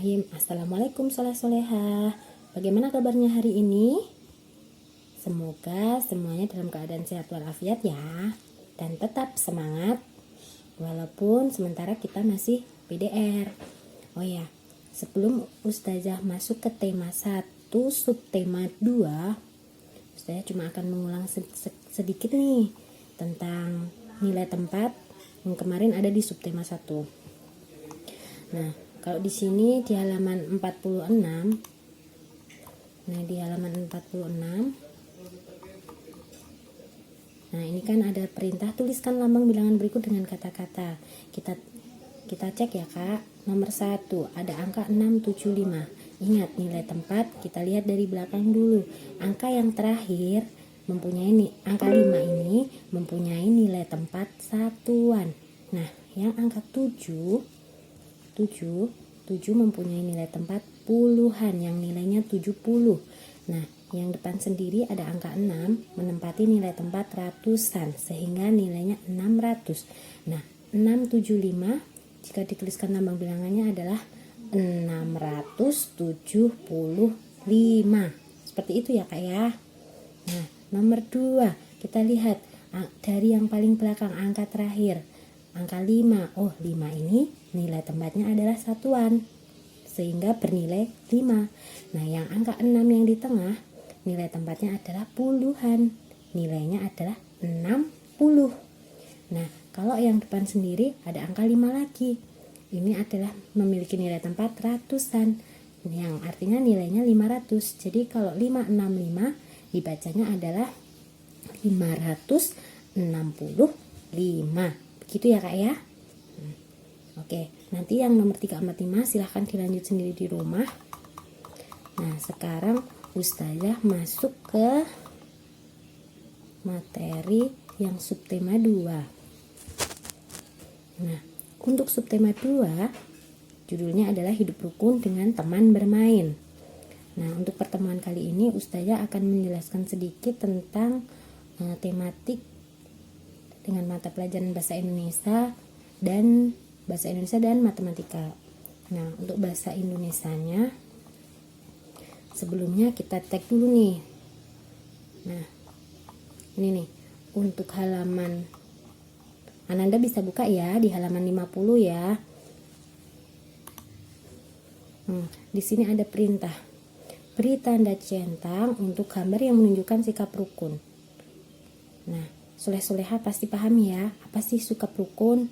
Bismillahirrahmanirrahim. Assalamualaikum soleh-solehah. Bagaimana kabarnya hari ini? Semoga semuanya dalam keadaan sehat walafiat ya. Dan tetap semangat walaupun sementara kita masih PDR. Oh ya, sebelum Ustazah masuk ke tema 1, subtema 2, Ustazah cuma akan mengulang sedikit nih tentang nilai tempat yang kemarin ada di subtema 1. Nah, kalau di sini di halaman 46. Nah, di halaman 46. Nah, ini kan ada perintah tuliskan lambang bilangan berikut dengan kata-kata. Kita cek ya, Kak. Nomor 1, ada angka 675. Ingat nilai tempat, kita lihat dari belakang dulu. Angka yang terakhir mempunyai angka 5 ini mempunyai nilai tempat satuan. Nah, yang angka 7 mempunyai nilai tempat puluhan yang nilainya 70. Nah, yang depan sendiri ada angka 6 menempati nilai tempat ratusan sehingga nilainya 600. Nah, 675 jika dituliskan lambang bilangannya adalah 675. Seperti itu ya, Kak ya. Nah, nomor 2, kita lihat dari yang paling belakang angka terakhir. Angka 5. Oh, 5 ini nilai tempatnya adalah satuan sehingga bernilai 5. Nah, yang angka 6 yang di tengah nilai tempatnya adalah puluhan. Nilainya adalah 60. Nah, kalau yang depan sendiri ada angka 5 lagi. Ini adalah memiliki nilai tempat ratusan yang artinya nilainya 500. Jadi kalau 565 dibacanya adalah 565. Begitu ya, Kak ya. Oke, nanti yang nomor 3, 4, 5 silahkan dilanjut sendiri di rumah. Nah, sekarang Ustazah masuk ke materi yang subtema 2. Nah, untuk subtema 2 judulnya adalah hidup rukun dengan teman bermain. Nah, untuk pertemuan kali ini Ustazah akan menjelaskan sedikit tentang tematik dengan mata pelajaran bahasa Indonesia dan matematika. Nah, untuk bahasa Indonesianya sebelumnya kita tag dulu nih. Nah, ini nih untuk halaman Ananda bisa buka ya di halaman 50 ya. Di sini ada perintah. Beri tanda centang untuk gambar yang menunjukkan sikap rukun. Nah, soleh-soleha pasti paham ya, apa sih sikap rukun?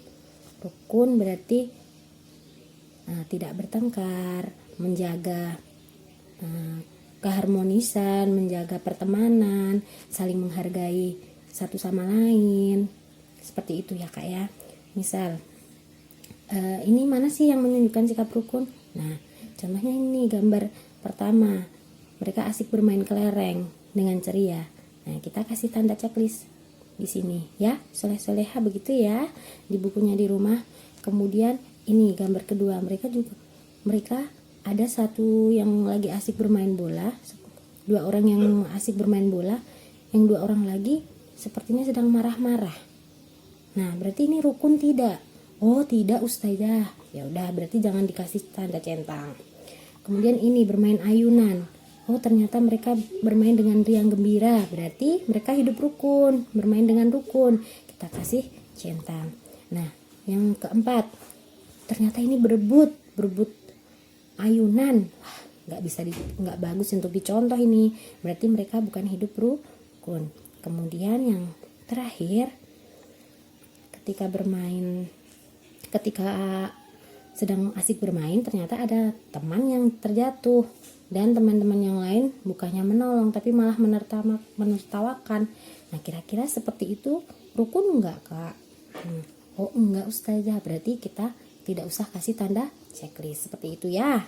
Rukun berarti tidak bertengkar, menjaga keharmonisan, menjaga pertemanan, saling menghargai satu sama lain. Seperti itu ya, Kak ya. Misal, ini mana sih yang menunjukkan sikap rukun? Nah, contohnya ini gambar pertama. Mereka asik bermain kelereng dengan ceria. Nah, kita kasih tanda checklist di sini ya, soleh-soleha begitu ya di bukunya di rumah. Kemudian ini gambar kedua, mereka ada satu yang lagi asik bermain bola, 2 orang yang asik bermain bola, yang 2 orang lagi sepertinya sedang marah-marah. Nah, berarti ini rukun tidak? Oh, tidak Ustazah. Ya udah, berarti jangan dikasih tanda centang. Kemudian ini bermain ayunan. Oh, ternyata mereka bermain dengan riang gembira. Berarti mereka hidup rukun, bermain dengan rukun. Kita kasih centang. Nah, yang keempat, ternyata ini berebut ayunan. Wah, nggak bagus untuk dicontoh ini. Berarti mereka bukan hidup rukun. Kemudian yang terakhir, ketika sedang asik bermain, ternyata ada teman yang terjatuh. Dan teman-teman yang lain bukannya menolong tapi malah menertawakan. Nah, kira-kira seperti itu rukun enggak, Kak? Oh, enggak Ustazah, berarti kita tidak usah kasih tanda checklist seperti itu ya.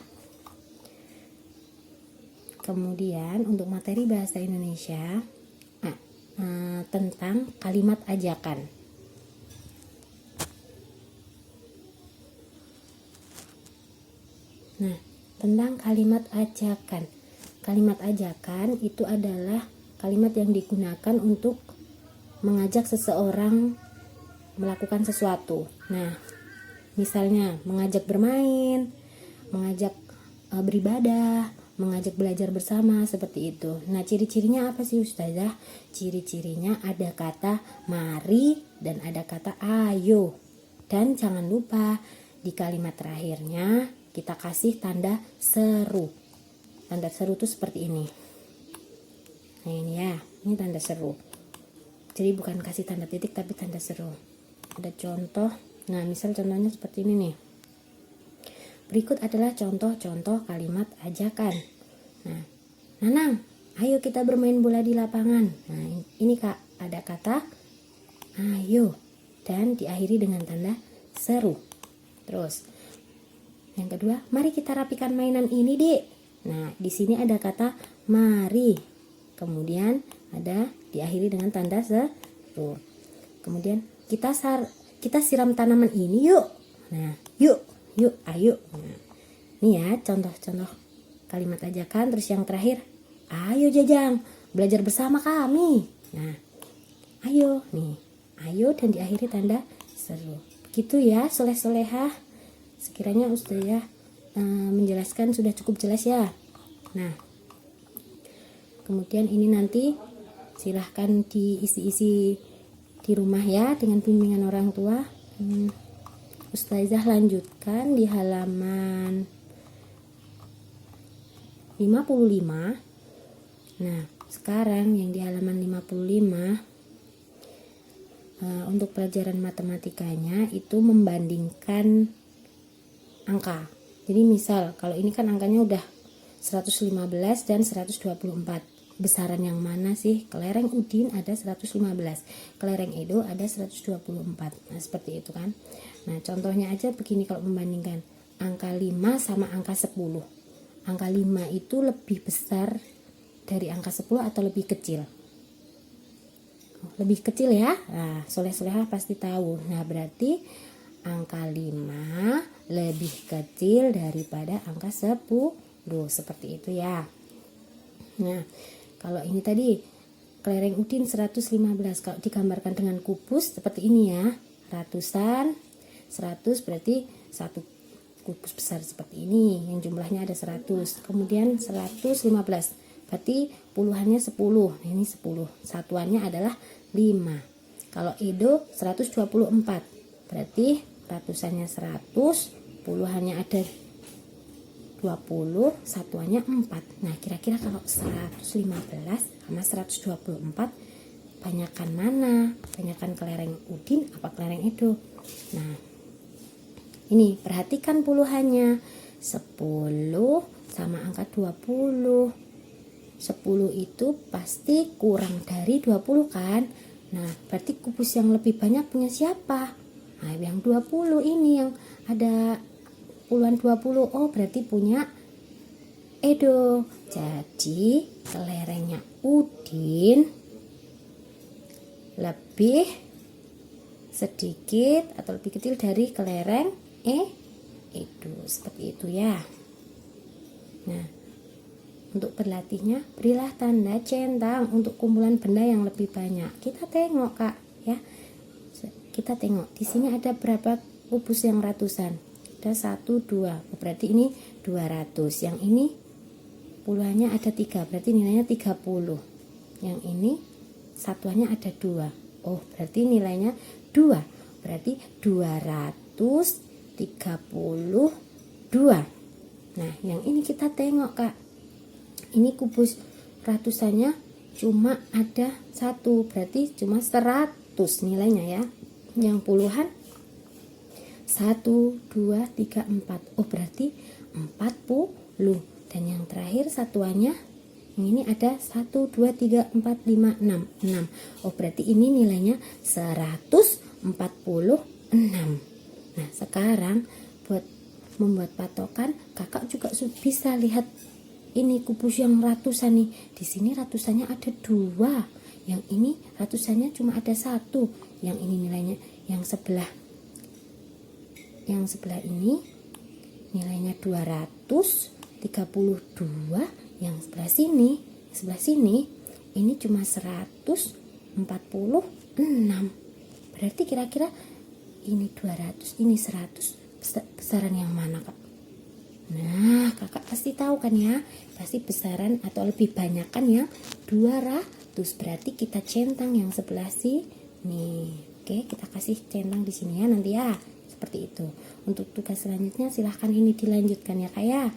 Kemudian untuk materi bahasa Indonesia tentang kalimat ajakan. Nah, tentang kalimat ajakan. Kalimat ajakan itu adalah kalimat yang digunakan untuk mengajak seseorang melakukan sesuatu. Nah, misalnya mengajak bermain, mengajak beribadah, mengajak belajar bersama seperti itu. Nah, ciri-cirinya apa sih Ustazah? Ciri-cirinya ada kata mari dan ada kata ayo. Dan jangan lupa di kalimat terakhirnya kita kasih tanda seru. Tanda seru itu seperti ini. Nah, ini ya, ini tanda seru. Jadi bukan kasih tanda titik tapi tanda seru. Ada contoh. Nah, misal contohnya seperti ini nih. Berikut adalah contoh-contoh kalimat ajakan. Nah, Nanang, ayo kita bermain bola di lapangan. Nah, ini Kak, ada kata ayo dan diakhiri dengan tanda seru. Terus, yang kedua, mari kita rapikan mainan ini, Dik. Nah, di sini ada kata mari. Kemudian ada diakhiri dengan tanda seru. Kemudian kita siram tanaman ini yuk. Nah, yuk, ayo. Nah, ini ya contoh-contoh kalimat ajakan. Terus yang terakhir, ayo Jajang, belajar bersama kami. Nah, ayo nih, ayo dan diakhiri tanda seru. Begitu ya soleh-solehah. Sekiranya Ustazah menjelaskan sudah cukup jelas ya. Nah, kemudian ini nanti silahkan diisi-isi di rumah ya dengan bimbingan orang tua. Ustazah lanjutkan di halaman 55. Nah, sekarang yang di halaman 55 untuk pelajaran matematikanya itu membandingkan angka. Jadi misal kalau ini kan angkanya udah 115 dan 124. Besaran yang mana sih? Kelereng Udin ada 115, kelereng Edo ada 124. Nah, seperti itu kan. Nah, contohnya aja begini kalau membandingkan angka 5 sama angka 10. Angka 5 itu lebih besar dari angka 10 atau lebih kecil? Lebih kecil ya. Nah, soleh-solehah pasti tahu. Nah, berarti angka 5 lebih kecil daripada angka 10. Seperti itu ya. Nah, kalau ini tadi kelereng Udin 115, kalau digambarkan dengan kubus seperti ini ya, ratusan, 100 berarti satu kubus besar seperti ini yang jumlahnya ada 100. Kemudian 115 berarti puluhannya 10. Nah, ini 10, satuannya adalah 5. Kalau Edo 124 berarti ratusannya 100, puluhannya ada 20, satuannya 4. Nah, kira-kira kalau 115 sama 124 banyakan mana? Banyakan kelereng Udin apa kelereng Edo? Nah, ini perhatikan puluhannya. 10 sama angka 20. 10 itu pasti kurang dari 20 kan? Nah, berarti kubus yang lebih banyak punya siapa? Nah, yang 20 ini yang ada puluhan 20. Oh, berarti punya Edo. Jadi kelerengnya Udin lebih sedikit atau lebih kecil dari kelereng Edo. Seperti itu ya. Nah, untuk berlatihnya berilah tanda centang untuk kumpulan benda yang lebih banyak. Kita tengok Kak ya. Kita tengok di sini ada berapa kubus yang ratusan? Ada 1, 2. Berarti ini 200. Yang ini puluhannya ada 3, berarti nilainya 30. Yang ini satuannya ada 2. Oh, berarti nilainya 2. Berarti 232. Nah, yang ini kita tengok Kak. Ini kubus ratusannya cuma ada 1, berarti cuma 100 nilainya ya. Yang puluhan 1, 2, 3, 4. Oh, berarti 40. Dan yang terakhir satuannya yang ini ada 1, 2, 3, 4, 5, 6. Oh, berarti ini nilainya 146. Nah, sekarang buat membuat patokan, Kakak juga bisa lihat ini kubus yang ratusan nih. Di sini ratusannya ada 2. Yang ini ratusannya cuma ada 1. Yang ini nilainya yang sebelah ini nilainya 232. Yang sebelah sini ini cuma 146. Berarti kira-kira ini 200, ini 100. Besaran yang mana Kak? Nah, Kakak pasti pasti tahu kan ya, pasti besaran atau lebih banyak kan ya 200, berarti kita centang yang sebelah sini. Oke, kita kasih centang di sini ya nanti ya, seperti itu. Untuk tugas selanjutnya silahkan ini dilanjutkan ya Kak ya,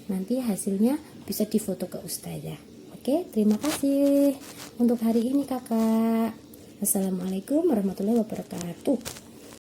nanti hasilnya bisa difoto ke Ustazah. Oke, terima kasih untuk hari ini Kakak. Assalamualaikum warahmatullahi wabarakatuh.